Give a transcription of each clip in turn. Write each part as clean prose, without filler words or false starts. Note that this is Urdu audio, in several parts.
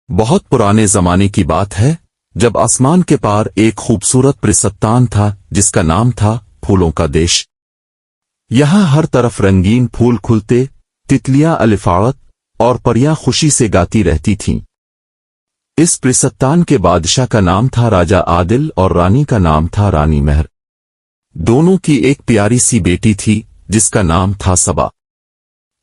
بہت پرانے زمانے کی بات ہے جب آسمان کے پار ایک خوبصورت پرستان تھا جس کا نام تھا پھولوں کا دیش۔ یہاں ہر طرف رنگین پھول کھلتے، تتلیاں الفاعت اور پریاں خوشی سے گاتی رہتی تھیں۔ اس پرستان کے بادشاہ کا نام تھا راجہ عادل اور رانی کا نام تھا رانی مہر۔ دونوں کی ایک پیاری سی بیٹی تھی جس کا نام تھا صبا۔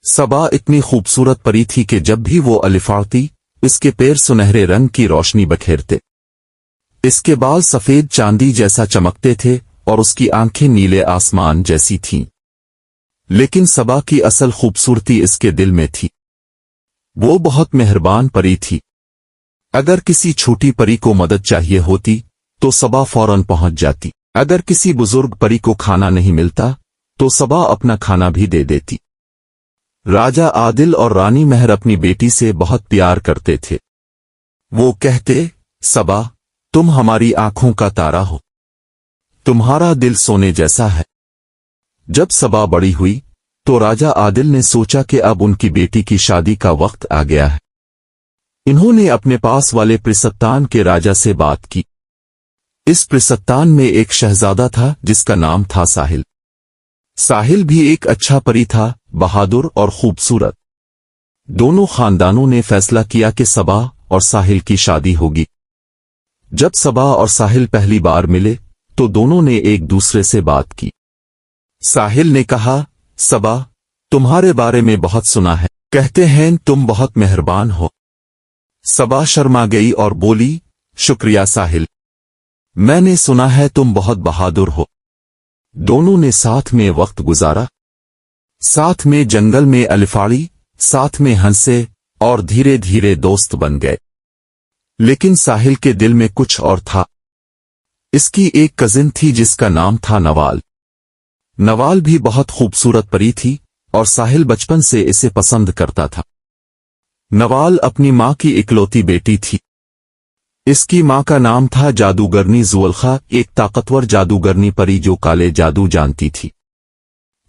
صبا اتنی خوبصورت پری تھی کہ جب بھی وہ الفاڑتی اس کے پیر سنہرے رنگ کی روشنی بکھیرتے، اس کے بال سفید چاندی جیسا چمکتے تھے اور اس کی آنکھیں نیلے آسمان جیسی تھیں۔ لیکن صبا کی اصل خوبصورتی اس کے دل میں تھی۔ وہ بہت مہربان پری تھی۔ اگر کسی چھوٹی پری کو مدد چاہیے ہوتی تو صبا فوراً پہنچ جاتی۔ اگر کسی بزرگ پری کو کھانا نہیں ملتا تو صبا اپنا کھانا بھی دے دیتی۔ راجہ عادل اور رانی مہر اپنی بیٹی سے بہت پیار کرتے تھے۔ وہ کہتے، صبا تم ہماری آنکھوں کا تارا ہو، تمہارا دل سونے جیسا ہے۔ جب صبا بڑی ہوئی تو راجہ عادل نے سوچا کہ اب ان کی بیٹی کی شادی کا وقت آ گیا ہے۔ انہوں نے اپنے پاس والے پرستان کے راجہ سے بات کی۔ اس پرستان میں ایک شہزادہ تھا جس کا نام تھا ساحل۔ ساحل بھی ایک اچھا پری تھا، بہادر اور خوبصورت۔ دونوں خاندانوں نے فیصلہ کیا کہ صبا اور ساحل کی شادی ہوگی۔ جب صبا اور ساحل پہلی بار ملے تو دونوں نے ایک دوسرے سے بات کی۔ ساحل نے کہا، صبا تمہارے بارے میں بہت سنا ہے، کہتے ہیں تم بہت مہربان ہو۔ صبا شرما گئی اور بولی، شکریہ ساحل، میں نے سنا ہے تم بہت بہادر ہو۔ دونوں نے ساتھ میں وقت گزارا، ساتھ میں جنگل میں الفاڑی، ساتھ میں ہنسے اور دھیرے دھیرے دوست بن گئے۔ لیکن ساحل کے دل میں کچھ اور تھا۔ اس کی ایک کزن تھی جس کا نام تھا نوال۔ نوال بھی بہت خوبصورت پری تھی اور ساحل بچپن سے اسے پسند کرتا تھا۔ نوال اپنی ماں کی اکلوتی بیٹی تھی۔ اس کی ماں کا نام تھا جادوگرنی زلیخا، ایک طاقتور جادوگرنی پری جو کالے جادو جانتی تھی۔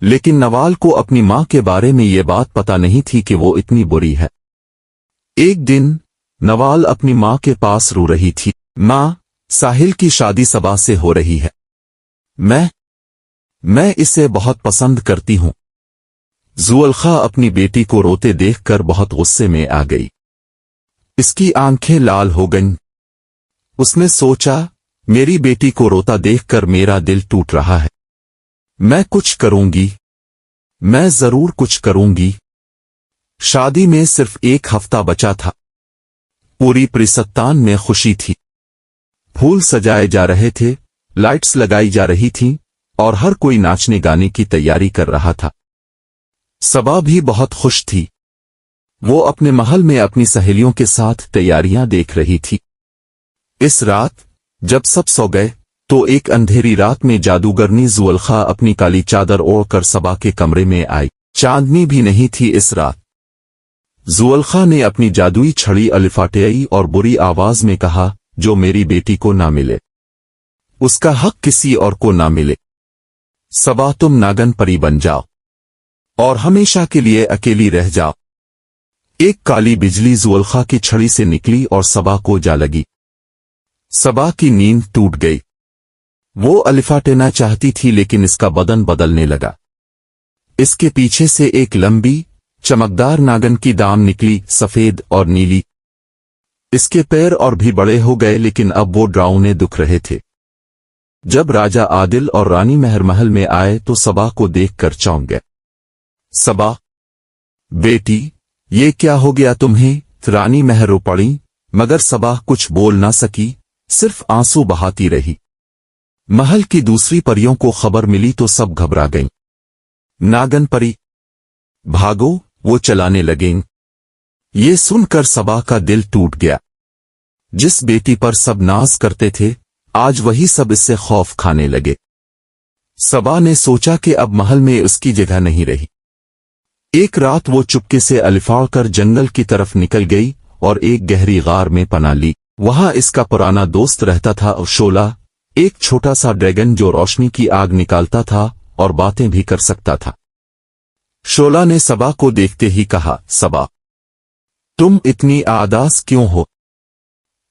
لیکن نوال کو اپنی ماں کے بارے میں یہ بات پتہ نہیں تھی کہ وہ اتنی بری ہے۔ ایک دن نوال اپنی ماں کے پاس رو رہی تھی، ماں ساحل کی شادی صبا سے ہو رہی ہے، میں اسے بہت پسند کرتی ہوں۔ زلیخا اپنی بیٹی کو روتے دیکھ کر بہت غصے میں آ گئی۔ اس کی آنکھیں لال ہو گئیں۔ اس نے سوچا، میری بیٹی کو روتا دیکھ کر میرا دل ٹوٹ رہا ہے، میں کچھ کروں گی، میں ضرور کچھ کروں گی۔ شادی میں صرف ایک ہفتہ بچا تھا۔ پوری پرستان میں خوشی تھی۔ پھول سجائے جا رہے تھے، لائٹس لگائی جا رہی تھیں اور ہر کوئی ناچنے گانے کی تیاری کر رہا تھا۔ صبا بھی بہت خوش تھی۔ وہ اپنے محل میں اپنی سہیلیوں کے ساتھ تیاریاں دیکھ رہی تھی۔ اس رات جب سب سو گئے تو ایک اندھیری رات میں جادوگرنی زلیخا اپنی کالی چادر اوڑھ کر صبا کے کمرے میں آئی۔ چاندنی بھی نہیں تھی اس رات۔ زلیخا نے اپنی جادوئی چھڑی الفاٹیائی اور بری آواز میں کہا، جو میری بیٹی کو نہ ملے اس کا حق کسی اور کو نہ ملے۔ صبا تم ناگن پری بن جاؤ اور ہمیشہ کے لیے اکیلی رہ جاؤ۔ ایک کالی بجلی زلیخا کی چھڑی سے نکلی اور صبا کو جا لگی۔ صبا کی نیند ٹوٹ گئی۔ وہ الفاٹنا چاہتی تھی لیکن اس کا بدن بدلنے لگا۔ اس کے پیچھے سے ایک لمبی چمکدار ناگن کی دام نکلی، سفید اور نیلی۔ اس کے پیر اور بھی بڑے ہو گئے لیکن اب وہ ڈراؤنے دکھ رہے تھے۔ جب راجہ عادل اور رانی مہر محل میں آئے تو صبا کو دیکھ کر چونک گئے۔ صبا بیٹی یہ کیا ہو گیا تمہیں؟ رانی مہر رو پڑی مگر صبا کچھ بول نہ سکی، صرف آنسو بہاتی رہی۔ محل کی دوسری پریوں کو خبر ملی تو سب گھبرا گئیں۔ ناگن پری بھاگو، وہ چلانے لگیں۔ یہ سن کر صبا کا دل ٹوٹ گیا۔ جس بیٹی پر سب ناز کرتے تھے آج وہی سب اس سے خوف کھانے لگے۔ صبا نے سوچا کہ اب محل میں اس کی جگہ نہیں رہی۔ ایک رات وہ چپکے سے الفاڑ کر جنگل کی طرف نکل گئی اور ایک گہری غار میں پناہ لی۔ وہاں اس کا پرانا دوست رہتا تھا شولا، ایک چھوٹا سا ڈریگن جو روشنی کی آگ نکالتا تھا اور باتیں بھی کر سکتا تھا۔ شولا نے صبا کو دیکھتے ہی کہا، صبا تم اتنی اداس کیوں ہو؟